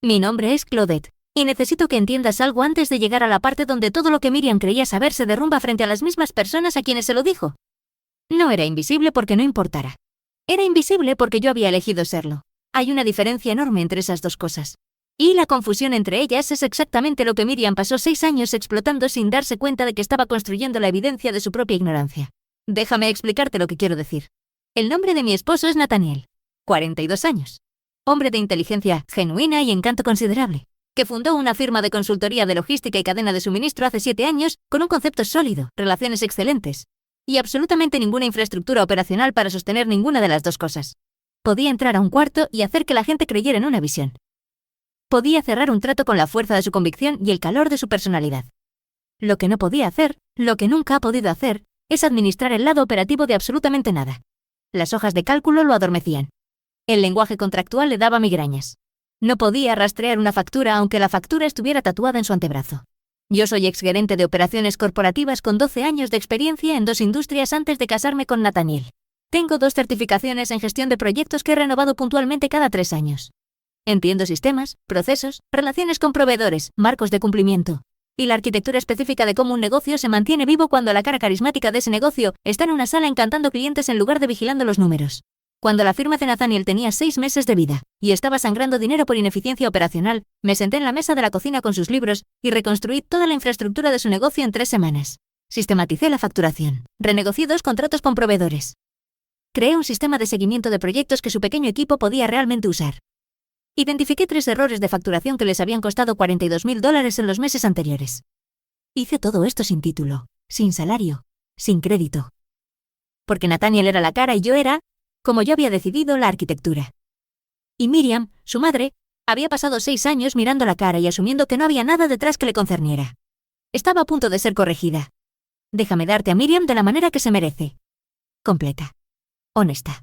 Mi nombre es Claudette, y necesito que entiendas algo antes de llegar a la parte donde todo lo que Miriam creía saber se derrumba frente a las mismas personas a quienes se lo dijo. No era invisible porque no importara. Era invisible porque yo había elegido serlo. Hay una diferencia enorme entre esas dos cosas. Y la confusión entre ellas es exactamente lo que Miriam pasó 6 años explotando sin darse cuenta de que estaba construyendo la evidencia de su propia ignorancia. Déjame explicarte lo que quiero decir. El nombre de mi esposo es Nathaniel, 42 años. Hombre de inteligencia genuina y encanto considerable, que fundó una firma de consultoría de logística y cadena de suministro hace 7 años con un concepto sólido, relaciones excelentes, y absolutamente ninguna infraestructura operacional para sostener ninguna de las dos cosas. Podía entrar a un cuarto y hacer que la gente creyera en una visión. Podía cerrar un trato con la fuerza de su convicción y el calor de su personalidad. Lo que no podía hacer, lo que nunca ha podido hacer, es administrar el lado operativo de absolutamente nada. Las hojas de cálculo lo adormecían. El lenguaje contractual le daba migrañas. No podía rastrear una factura aunque la factura estuviera tatuada en su antebrazo. Yo soy exgerente de operaciones corporativas con 12 años de experiencia en 2 industrias antes de casarme con Nathaniel. Tengo 2 certificaciones en gestión de proyectos que he renovado puntualmente cada 3 años. Entiendo sistemas, procesos, relaciones con proveedores, marcos de cumplimiento. Y la arquitectura específica de cómo un negocio se mantiene vivo cuando la cara carismática de ese negocio está en una sala encantando clientes en lugar de vigilando los números. Cuando la firma de Nathaniel tenía 6 meses de vida y estaba sangrando dinero por ineficiencia operacional, me senté en la mesa de la cocina con sus libros y reconstruí toda la infraestructura de su negocio en 3 semanas. Sistematicé la facturación. Renegocié 2 contratos con proveedores. Creé un sistema de seguimiento de proyectos que su pequeño equipo podía realmente usar. Identifiqué 3 errores de facturación que les habían costado $42,000 en los meses anteriores. Hice todo esto sin título, sin salario, sin crédito. Porque Nathaniel era la cara y yo era, como yo había decidido, la arquitectura. Y Miriam, su madre, había pasado 6 años mirando la cara y asumiendo que no había nada detrás que le concerniera. Estaba a punto de ser corregida. Déjame darte a Miriam de la manera que se merece. Completa. Honesta.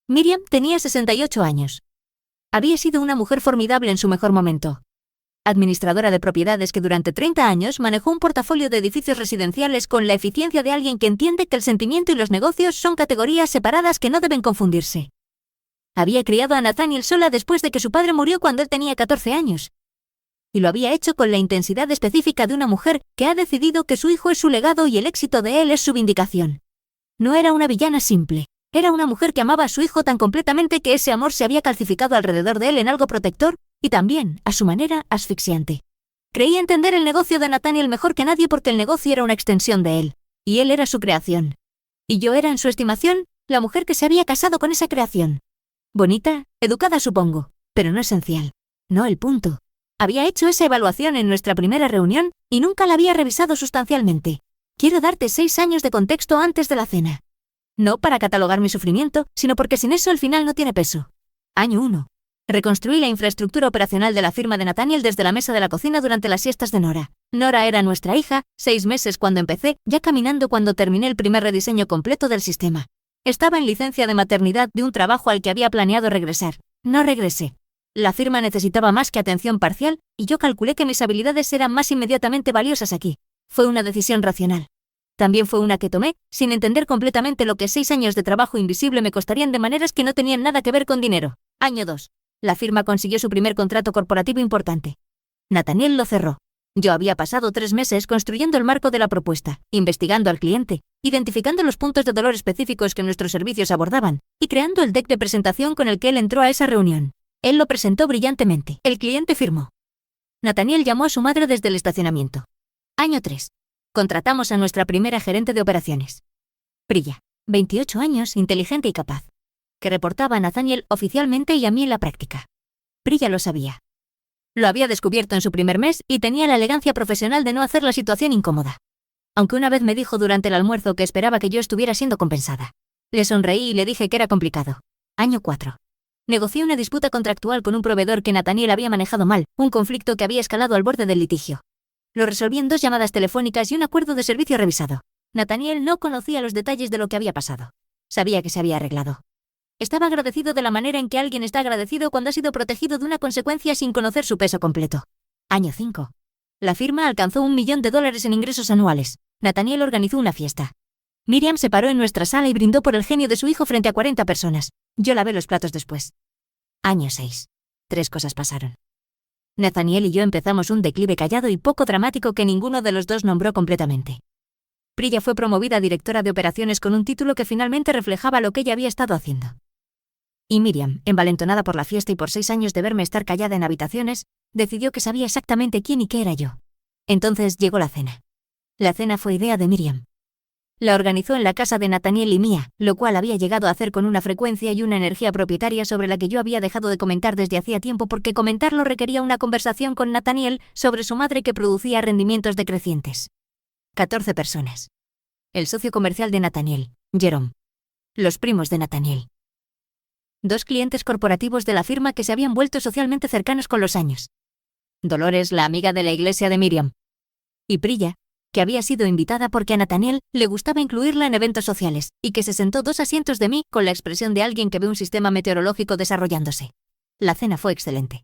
Miriam tenía 68 años. Había sido una mujer formidable en su mejor momento. Administradora de propiedades que durante 30 años manejó un portafolio de edificios residenciales con la eficiencia de alguien que entiende que el sentimiento y los negocios son categorías separadas que no deben confundirse. Había criado a Nathaniel sola después de que su padre murió cuando él tenía 14 años. Y lo había hecho con la intensidad específica de una mujer que ha decidido que su hijo es su legado y el éxito de él es su vindicación. No era una villana simple. Era una mujer que amaba a su hijo tan completamente que ese amor se había calcificado alrededor de él en algo protector y también, a su manera, asfixiante. Creía entender el negocio de Nathaniel mejor que nadie porque el negocio era una extensión de él, y él era su creación. Y yo era, en su estimación, la mujer que se había casado con esa creación. Bonita, educada supongo, pero no esencial. No el punto. Había hecho esa evaluación en nuestra primera reunión y nunca la había revisado sustancialmente. Quiero darte 6 años de contexto antes de la cena. No para catalogar mi sufrimiento, sino porque sin eso el final no tiene peso. Año 1. Reconstruí la infraestructura operacional de la firma de Nathaniel desde la mesa de la cocina durante las siestas de Nora. Nora era nuestra hija, 6 meses cuando empecé, ya caminando cuando terminé el primer rediseño completo del sistema. Estaba en licencia de maternidad de un trabajo al que había planeado regresar. No regresé. La firma necesitaba más que atención parcial, y yo calculé que mis habilidades eran más inmediatamente valiosas aquí. Fue una decisión racional. También fue una que tomé, sin entender completamente lo que 6 años de trabajo invisible me costarían de maneras que no tenían nada que ver con dinero. Año 2. La firma consiguió su primer contrato corporativo importante. Nathaniel lo cerró. Yo había pasado 3 meses construyendo el marco de la propuesta, investigando al cliente, identificando los puntos de dolor específicos que nuestros servicios abordaban, y creando el deck de presentación con el que él entró a esa reunión. Él lo presentó brillantemente. El cliente firmó. Nathaniel llamó a su madre desde el estacionamiento. Año 3. Contratamos a nuestra primera gerente de operaciones. Priya, 28 años, inteligente y capaz, que reportaba a Nathaniel oficialmente y a mí en la práctica. Priya lo sabía. Lo había descubierto en su primer mes y tenía la elegancia profesional de no hacer la situación incómoda. Aunque una vez me dijo durante el almuerzo que esperaba que yo estuviera siendo compensada. Le sonreí y le dije que era complicado. Año 4. Negocié una disputa contractual con un proveedor que Nathaniel había manejado mal, un conflicto que había escalado al borde del litigio. Lo resolví en 2 llamadas telefónicas y un acuerdo de servicio revisado. Nathaniel no conocía los detalles de lo que había pasado. Sabía que se había arreglado. Estaba agradecido de la manera en que alguien está agradecido cuando ha sido protegido de una consecuencia sin conocer su peso completo. Año 5. La firma alcanzó $1 millón en ingresos anuales. Nathaniel organizó una fiesta. Miriam se paró en nuestra sala y brindó por el genio de su hijo frente a 40 personas. Yo lavé los platos después. Año 6. 3 cosas pasaron. Nathaniel y yo empezamos un declive callado y poco dramático que ninguno de los dos nombró completamente. Priya fue promovida a directora de operaciones con un título que finalmente reflejaba lo que ella había estado haciendo. Y Miriam, envalentonada por la fiesta y por 6 años de verme estar callada en habitaciones, decidió que sabía exactamente quién y qué era yo. Entonces llegó la cena. La cena fue idea de Miriam. La organizó en la casa de Nathaniel y mía, lo cual había llegado a hacer con una frecuencia y una energía propietaria sobre la que yo había dejado de comentar desde hacía tiempo porque comentarlo requería una conversación con Nathaniel sobre su madre que producía rendimientos decrecientes. 14 personas. El socio comercial de Nathaniel, Jerome. Los primos de Nathaniel. 2 clientes corporativos de la firma que se habían vuelto socialmente cercanos con los años. Dolores, la amiga de la iglesia de Miriam. Y Priya, que había sido invitada porque a Nathaniel le gustaba incluirla en eventos sociales, y que se sentó 2 asientos de mí con la expresión de alguien que ve un sistema meteorológico desarrollándose. La cena fue excelente.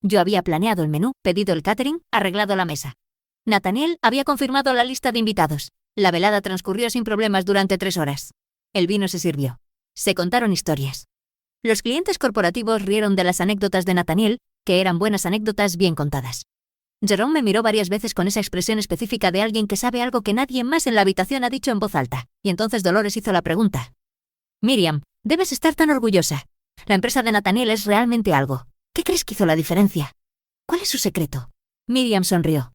Yo había planeado el menú, pedido el catering, arreglado la mesa. Nathaniel había confirmado la lista de invitados. La velada transcurrió sin problemas durante 3 horas. El vino se sirvió. Se contaron historias. Los clientes corporativos rieron de las anécdotas de Nathaniel, que eran buenas anécdotas bien contadas. Jerome me miró varias veces con esa expresión específica de alguien que sabe algo que nadie más en la habitación ha dicho en voz alta, y entonces Dolores hizo la pregunta. Miriam, debes estar tan orgullosa. La empresa de Nathaniel es realmente algo. ¿Qué crees que hizo la diferencia? ¿Cuál es su secreto? Miriam sonrió.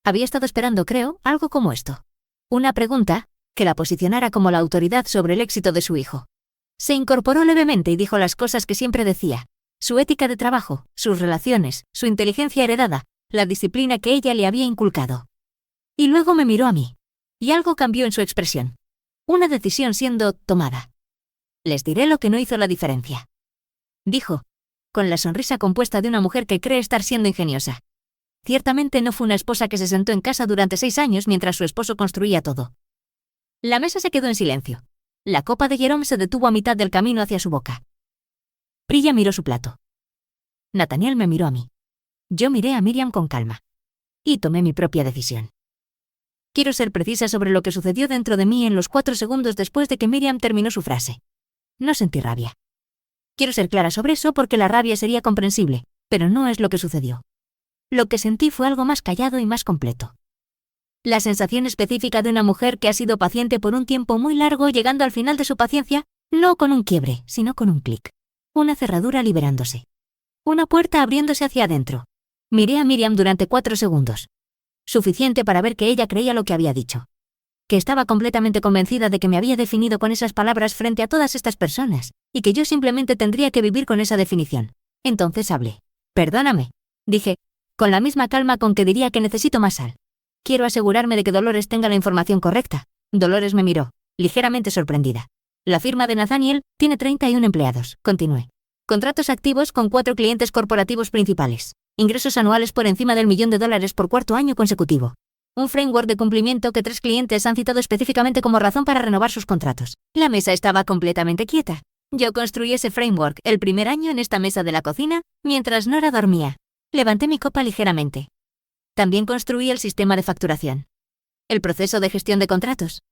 Había estado esperando, creo, algo como esto. Una pregunta que la posicionara como la autoridad sobre el éxito de su hijo. Se incorporó levemente y dijo las cosas que siempre decía. Su ética de trabajo, sus relaciones, su inteligencia heredada, la disciplina que ella le había inculcado. Y luego me miró a mí. Y algo cambió en su expresión. Una decisión siendo tomada. Les diré lo que no hizo la diferencia. Dijo, con la sonrisa compuesta de una mujer que cree estar siendo ingeniosa. Ciertamente no fue una esposa que se sentó en casa durante 6 años mientras su esposo construía todo. La mesa se quedó en silencio. La copa de Jerome se detuvo a mitad del camino hacia su boca. Priya miró su plato. Nathaniel me miró a mí. Yo miré a Miriam con calma. Y tomé mi propia decisión. Quiero ser precisa sobre lo que sucedió dentro de mí en los 4 segundos después de que Miriam terminó su frase. No sentí rabia. Quiero ser clara sobre eso porque la rabia sería comprensible, pero no es lo que sucedió. Lo que sentí fue algo más callado y más completo. La sensación específica de una mujer que ha sido paciente por un tiempo muy largo llegando al final de su paciencia, no con un quiebre, sino con un clic. Una cerradura liberándose. Una puerta abriéndose hacia adentro. Miré a Miriam durante 4 segundos. Suficiente para ver que ella creía lo que había dicho. Que estaba completamente convencida de que me había definido con esas palabras frente a todas estas personas, y que yo simplemente tendría que vivir con esa definición. Entonces hablé. Perdóname, dije, con la misma calma con que diría que necesito más sal. Quiero asegurarme de que Dolores tenga la información correcta. Dolores me miró, ligeramente sorprendida. La firma de Nathaniel tiene 31 empleados, continué. Contratos activos con 4 clientes corporativos principales. Ingresos anuales por encima del $1.000.000 por 4º año consecutivo. Un framework de cumplimiento que 3 clientes han citado específicamente como razón para renovar sus contratos. La mesa estaba completamente quieta. Yo construí ese framework el primer año en esta mesa de la cocina, mientras Nora dormía. Levanté mi copa ligeramente. También construí el sistema de facturación. El proceso de gestión de contratos.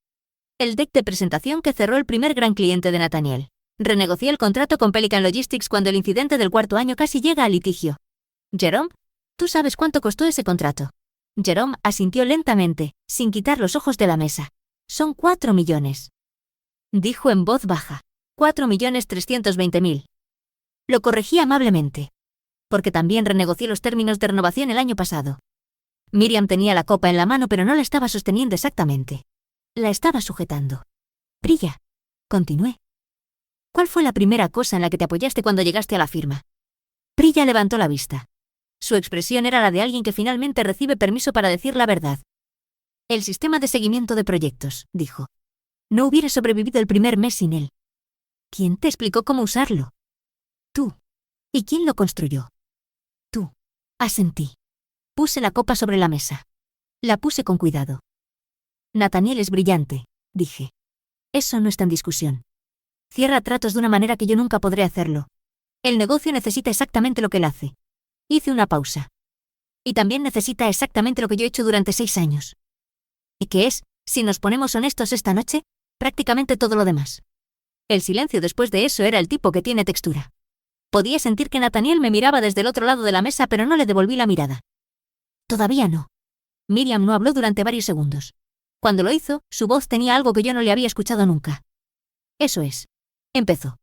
El deck de presentación que cerró el primer gran cliente de Nathaniel. Renegocié el contrato con Pelican Logistics cuando el incidente del 4º año casi llega al litigio. Jerome, ¿tú sabes cuánto costó ese contrato? Jerome asintió lentamente, sin quitar los ojos de la mesa. Son 4 millones. Dijo en voz baja. 4.320.000. Lo corregí amablemente. Porque también renegocié los términos de renovación el año pasado. Miriam tenía la copa en la mano pero no la estaba sosteniendo exactamente. La estaba sujetando. Priya, continué. ¿Cuál fue la primera cosa en la que te apoyaste cuando llegaste a la firma? Priya levantó la vista. Su expresión era la de alguien que finalmente recibe permiso para decir la verdad. El sistema de seguimiento de proyectos, dijo. No hubiera sobrevivido el primer mes sin él. ¿Quién te explicó cómo usarlo? Tú. ¿Y quién lo construyó? Tú. Asentí. Puse la copa sobre la mesa. La puse con cuidado. Nathaniel es brillante, dije. Eso no está en discusión. Cierra tratos de una manera que yo nunca podré hacerlo. El negocio necesita exactamente lo que él hace. Hice una pausa. Y también necesita exactamente lo que yo he hecho durante 6 años. Y que es, si nos ponemos honestos esta noche, prácticamente todo lo demás. El silencio después de eso era el tipo que tiene textura. Podía sentir que Nathaniel me miraba desde el otro lado de la mesa, pero no le devolví la mirada. Todavía no. Miriam no habló durante varios segundos. Cuando lo hizo, su voz tenía algo que yo no le había escuchado nunca. Eso es. Empezó.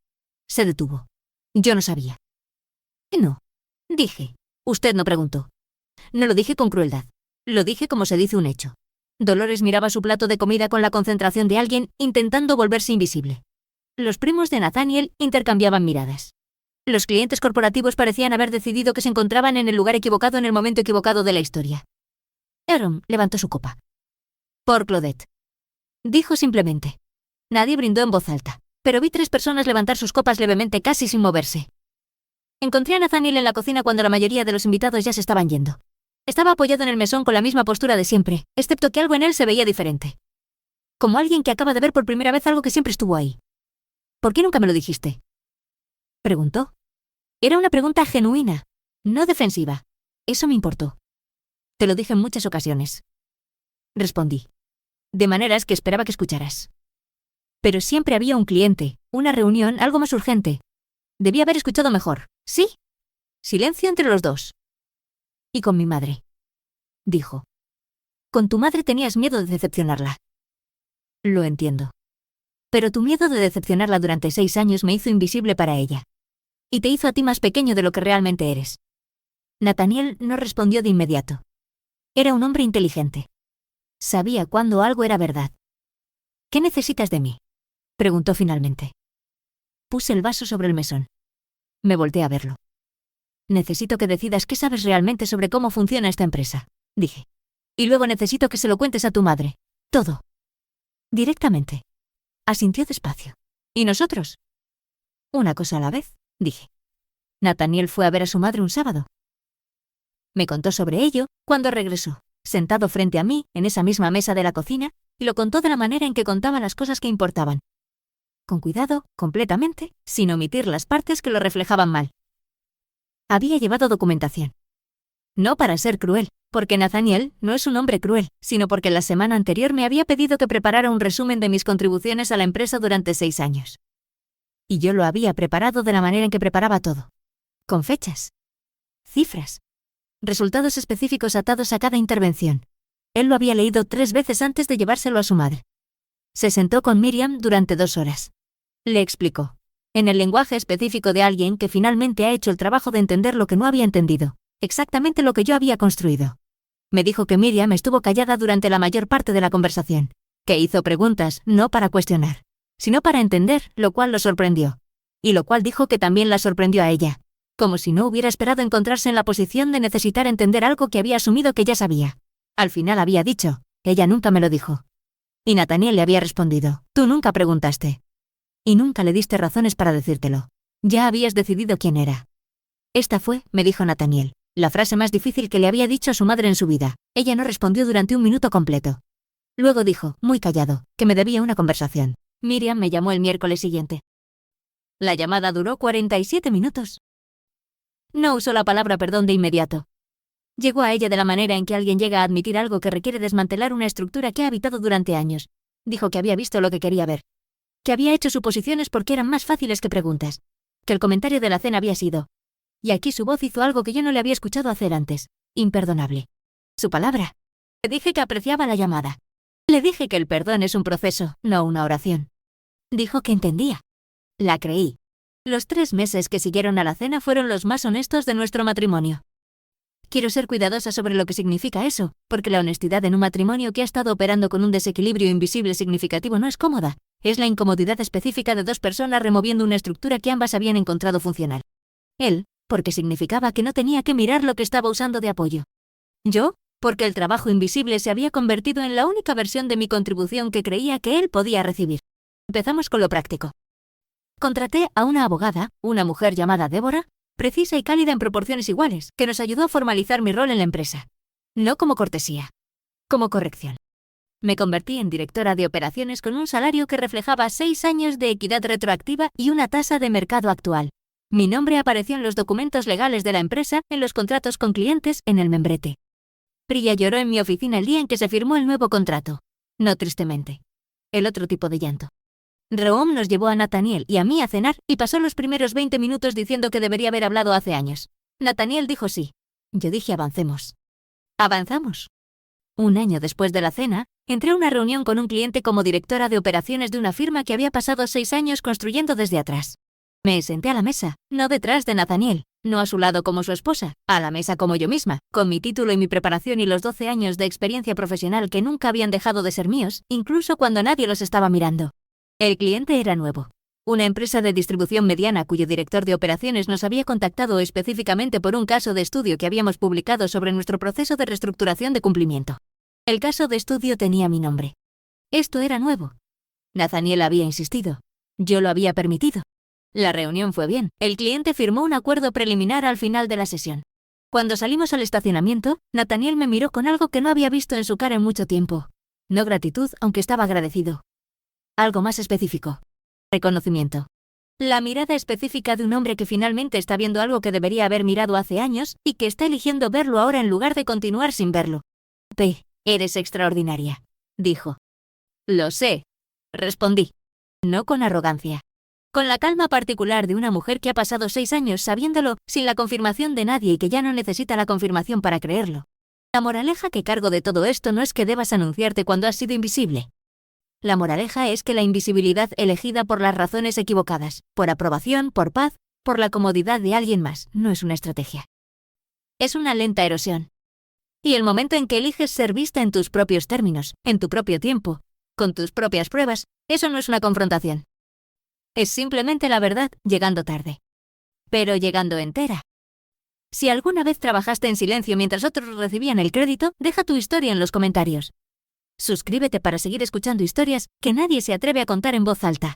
Se detuvo. Yo no sabía. No. Dije. Usted no preguntó. No lo dije con crueldad. Lo dije como se dice un hecho. Dolores miraba su plato de comida con la concentración de alguien intentando volverse invisible. Los primos de Nathaniel intercambiaban miradas. Los clientes corporativos parecían haber decidido que se encontraban en el lugar equivocado en el momento equivocado de la historia. Aaron levantó su copa. Por Claudette. Dijo simplemente. Nadie brindó en voz alta, pero vi 3 personas levantar sus copas levemente, casi sin moverse. Encontré a Nathaniel en la cocina cuando la mayoría de los invitados ya se estaban yendo. Estaba apoyado en el mesón con la misma postura de siempre, excepto que algo en él se veía diferente. Como alguien que acaba de ver por primera vez algo que siempre estuvo ahí. ¿Por qué nunca me lo dijiste?, preguntó. Era una pregunta genuina, no defensiva. Eso me importó. Te lo dije en muchas ocasiones. Respondí. De maneras que esperaba que escucharas. Pero siempre había un cliente, una reunión, algo más urgente. Debí haber escuchado mejor, ¿sí? Silencio entre los dos. Y con mi madre. Dijo. Con tu madre tenías miedo de decepcionarla. Lo entiendo. Pero tu miedo de decepcionarla durante 6 años me hizo invisible para ella. Y te hizo a ti más pequeño de lo que realmente eres. Nathaniel no respondió de inmediato. Era un hombre inteligente. Sabía cuándo algo era verdad. ¿Qué necesitas de mí?, preguntó finalmente. Puse el vaso sobre el mesón. Me volteé a verlo. Necesito que decidas qué sabes realmente sobre cómo funciona esta empresa, dije. Y luego necesito que se lo cuentes a tu madre. Todo. Directamente. Asintió despacio. ¿Y nosotros? Una cosa a la vez, dije. Nathaniel fue a ver a su madre un sábado. Me contó sobre ello cuando regresó, sentado frente a mí, en esa misma mesa de la cocina, y lo contó de la manera en que contaba las cosas que importaban. Con cuidado, completamente, sin omitir las partes que lo reflejaban mal. Había llevado documentación. No para ser cruel, porque Nathaniel no es un hombre cruel, sino porque la semana anterior me había pedido que preparara un resumen de mis contribuciones a la empresa durante 6 años. Y yo lo había preparado de la manera en que preparaba todo. Con fechas. Cifras. Resultados específicos atados a cada intervención. Él lo había leído 3 veces antes de llevárselo a su madre. Se sentó con Miriam durante 2 horas. Le explicó, en el lenguaje específico de alguien que finalmente ha hecho el trabajo de entender lo que no había entendido, exactamente lo que yo había construido. Me dijo que Miriam estuvo callada durante la mayor parte de la conversación, que hizo preguntas no para cuestionar, sino para entender, lo cual lo sorprendió. Y lo cual dijo que también la sorprendió a ella, como si no hubiera esperado encontrarse en la posición de necesitar entender algo que había asumido que ya sabía. Al final había dicho, ella nunca me lo dijo. Y Nathaniel le había respondido, tú nunca preguntaste. Y nunca le diste razones para decírtelo. Ya habías decidido quién era. Esta fue, me dijo Nathaniel, la frase más difícil que le había dicho a su madre en su vida. Ella no respondió durante 1 minuto completo. Luego dijo, muy callado, que me debía una conversación. Miriam me llamó el miércoles siguiente. La llamada duró 47 minutos. No usó la palabra perdón de inmediato. Llegó a ella de la manera en que alguien llega a admitir algo que requiere desmantelar una estructura que ha habitado durante años. Dijo que había visto lo que quería ver. Que había hecho suposiciones porque eran más fáciles que preguntas. Que el comentario de la cena había sido. Y aquí su voz hizo algo que yo no le había escuchado hacer antes. Imperdonable. Su palabra. Le dije que apreciaba la llamada. Le dije que el perdón es un proceso, no una oración. Dijo que entendía. La creí. Los 3 meses que siguieron a la cena fueron los más honestos de nuestro matrimonio. Quiero ser cuidadosa sobre lo que significa eso, porque la honestidad en un matrimonio que ha estado operando con un desequilibrio invisible significativo no es cómoda. Es la incomodidad específica de 2 personas removiendo una estructura que ambas habían encontrado funcional. Él, porque significaba que no tenía que mirar lo que estaba usando de apoyo. Yo, porque el trabajo invisible se había convertido en la única versión de mi contribución que creía que él podía recibir. Empezamos con lo práctico. Contraté a una abogada, una mujer llamada Débora, precisa y cálida en proporciones iguales, que nos ayudó a formalizar mi rol en la empresa. No como cortesía, como corrección. Me convertí en directora de operaciones con un salario que reflejaba 6 años de equidad retroactiva y una tasa de mercado actual. Mi nombre apareció en los documentos legales de la empresa, en los contratos con clientes, en el membrete. Priya lloró en mi oficina el día en que se firmó el nuevo contrato. No tristemente. El otro tipo de llanto. Rehum nos llevó a Nathaniel y a mí a cenar y pasó los primeros 20 minutos diciendo que debería haber hablado hace años. Nathaniel dijo sí. Yo dije avancemos. Avanzamos. Un año después de la cena, entré a una reunión con un cliente como directora de operaciones de una firma que había pasado 6 años construyendo desde atrás. Me senté a la mesa, no detrás de Nathaniel, no a su lado como su esposa, a la mesa como yo misma, con mi título y mi preparación y los 12 años de experiencia profesional que nunca habían dejado de ser míos, incluso cuando nadie los estaba mirando. El cliente era nuevo. Una empresa de distribución mediana cuyo director de operaciones nos había contactado específicamente por un caso de estudio que habíamos publicado sobre nuestro proceso de reestructuración de cumplimiento. El caso de estudio tenía mi nombre. Esto era nuevo. Nathaniel había insistido. Yo lo había permitido. La reunión fue bien. El cliente firmó un acuerdo preliminar al final de la sesión. Cuando salimos al estacionamiento, Nathaniel me miró con algo que no había visto en su cara en mucho tiempo. No gratitud, aunque estaba agradecido. Algo más específico. Reconocimiento. La mirada específica de un hombre que finalmente está viendo algo que debería haber mirado hace años y que está eligiendo verlo ahora en lugar de continuar sin verlo. Eres extraordinaria, dijo. Lo sé, respondí. No con arrogancia. Con la calma particular de una mujer que ha pasado 6 años sabiéndolo sin la confirmación de nadie y que ya no necesita la confirmación para creerlo. La moraleja que cargo de todo esto no es que debas anunciarte cuando has sido invisible. La moraleja es que la invisibilidad elegida por las razones equivocadas, por aprobación, por paz, por la comodidad de alguien más, no es una estrategia. Es una lenta erosión. Y el momento en que eliges ser vista en tus propios términos, en tu propio tiempo, con tus propias pruebas, eso no es una confrontación. Es simplemente la verdad llegando tarde. Pero llegando entera. Si alguna vez trabajaste en silencio mientras otros recibían el crédito, deja tu historia en los comentarios. Suscríbete para seguir escuchando historias que nadie se atreve a contar en voz alta.